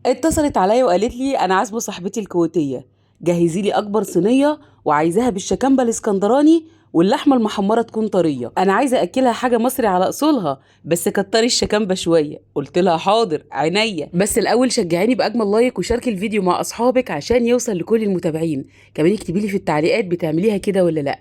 اتصلت عليا وقالت لي انا عازمه صاحبتي الكويتيه، جهزي لي اكبر صينيه وعايزاها بالشكامبه الاسكندراني واللحمه المحمره تكون طريه. انا عايزه اكلها حاجه مصري على اصولها، بس كتري الشكامبه شويه. قلت لها حاضر عينيا، بس الاول شجعيني باجمل لايك وشاركي الفيديو مع اصحابك عشان يوصل لكل المتابعين. كمان اكتبي لي في التعليقات بتعمليها كده ولا لا.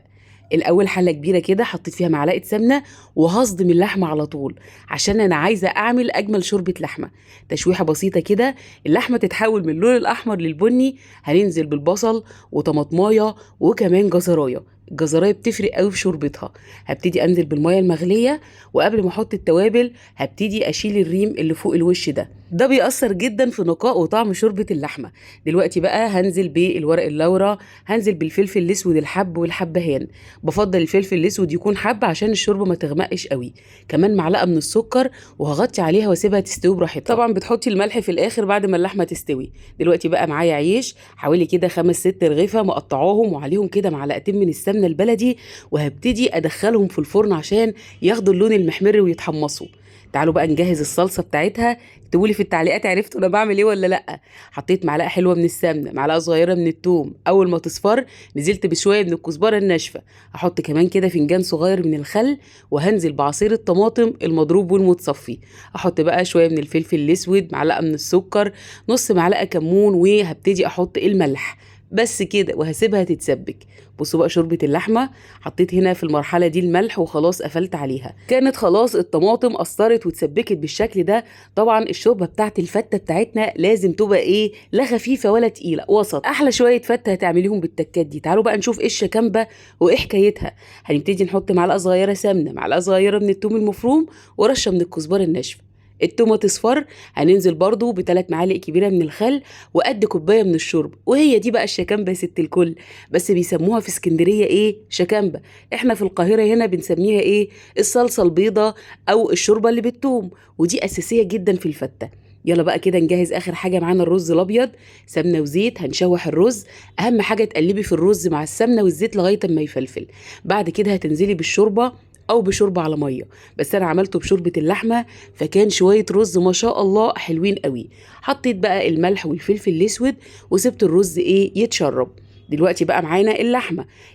الاول حله كبيره كده حطيت فيها معلقه سمنه وهصدم اللحمه على طول عشان انا عايزه اعمل اجمل شوربه لحمه. تشويحه بسيطه كده، اللحمه تتحول من اللون الاحمر للبني. هننزل بالبصل وطماطمايه وكمان جزرايه. الجزرايه بتفرق قوي في شوربتها. هبتدي انزل بالميه المغليه، وقبل ما احط التوابل هبتدي اشيل الريم اللي فوق الوش ده بيأثر جدا في نقاء وطعم شوربه اللحمه. دلوقتي بقى هنزل بالورق اللورا، هنزل بالفلفل الاسود الحب والحبهان. بفضل الفلفل الاسود يكون حب عشان الشوربه ما تغمقش قوي. كمان معلقه من السكر، وهغطي عليها واسيبها تستوي براحتها. طبعا بتحطي الملح في الاخر بعد ما اللحمه تستوي. دلوقتي بقى معايا عيش حوالي كده 5 6 رغيفه مقطعاهم، وعليهم كده معلقتين من السمنه البلدي، وهبتدي ادخلهم في الفرن عشان ياخدوا اللون المحمر ويتحمصوا. تعالوا بقى نجهز الصلصه بتاعتها. اكتبوا لي في التعليقات عرفتوا انا بعمل ايه ولا لا. حطيت معلقه حلوه من السمنه، معلقه صغيره من الثوم. اول ما تصفر نزلت بشويه من الكزبره الناشفه. هحط كمان كده فنجان صغير من الخل، وهنزل بعصير الطماطم المضروب والمتصفي. احط بقى شويه من الفلفل الاسود، معلقه من السكر، نص معلقه كمون، وهبتدي احط الملح. بس كده وهسيبها تتسبك. بصوا بقى شوربه اللحمه، حطيت هنا في المرحله دي الملح وخلاص قفلت عليها. كانت خلاص الطماطم قصرت واتسبكت بالشكل ده. طبعا الشوربه بتاعت الفته بتاعتنا لازم تبقى ايه، لا خفيفه ولا تقيله، وسط. احلى شويه فته هتعمليهم بالتكات دي. تعالوا بقى نشوف ايه الشكامبه وايه حكايتها. هنبتدي نحط معلقه صغيره سمنه، معلقه صغيره من الثوم المفروم، ورشه من الكزبره الناشفه. التومه تصفر، هننزل برضو ب3 معالق كبيره من الخل وقد كوبايه من الشرب. وهي دي بقى الشكامبه يا ست الكل. بس بيسموها في اسكندريه ايه، شكامبه. احنا في القاهره هنا بنسميها ايه، الصلصه البيضه او الشوربه اللي بالثوم. ودي اساسيه جدا في الفته. يلا بقى كده نجهز اخر حاجه معانا، الرز الابيض. سمنه وزيت، هنشوح الرز. اهم حاجه تقلبي في الرز مع السمنه والزيت لغايه اما يفلفل. بعد كده هتنزلي بالشوربه او بشوربه على ميه. بس انا عملته بشوربه اللحمه، فكان شويه رز ما شاء الله حلوين قوي. حطيت بقى الملح والفلفل الاسود وسبت الرز ايه يتشرب. دلوقتي بقى معانا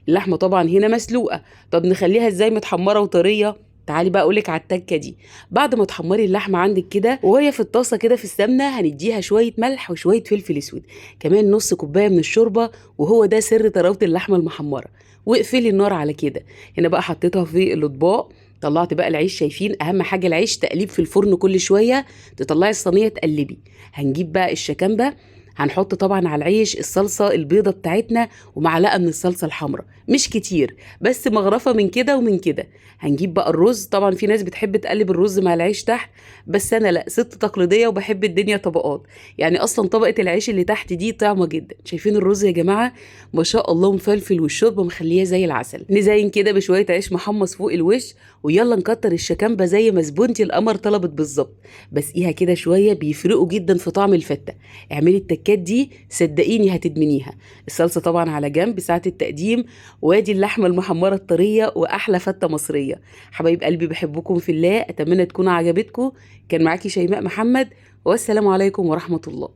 اللحمه طبعا هنا مسلوقه. طب نخليها ازاي متحمره وطريه؟ تعالي بقى اقولك على التكه دي. بعد ما تحمري اللحمه عندك كده وهي في الطاسه كده في السمنه، هنديها شويه ملح وشويه فلفل اسود، كمان نص كوبايه من الشوربه. وهو ده سر طراوه اللحمه المحمره. واقفلي النار على كده. هنا بقى حطيتها في الاطباق. طلعت بقى العيش، شايفين اهم حاجه العيش، تقليب في الفرن كل شويه. تطلعي الصينيه تقلبي. هنجيب بقى الشكامبه، هنحط طبعا على العيش الصلصه البيضه بتاعتنا ومعلقه من الصلصه الحمراء، مش كتير بس مغرفه من كده ومن كده. هنجيب بقى الرز. طبعا في ناس بتحب تقلب الرز مع العيش تحت، بس انا لا، ست تقليديه وبحب الدنيا طبقات. يعني اصلا طبقه العيش اللي تحت دي طعمه جدا. شايفين الرز يا جماعه، ما شاء الله مفلفل، والشوربه مخليه زي العسل. نزين كده بشويه عيش محمص فوق الوش، ويلا نكتر الشكامبه زي ما زبونتي القمر طلبت بالظبط. بسقيها كده شويه، بيفرقوا جدا في طعم الفته. اعملي التكات دي صدقيني هتدمنيها. الصلصه طبعا على جنب ساعه التقديم. وادي اللحمه المحمره الطريه واحلى فته مصريه. حبايب قلبي بحبكم في الله، اتمنى تكون عجبتكم. كان معاكي شيماء محمد، والسلام عليكم ورحمه الله.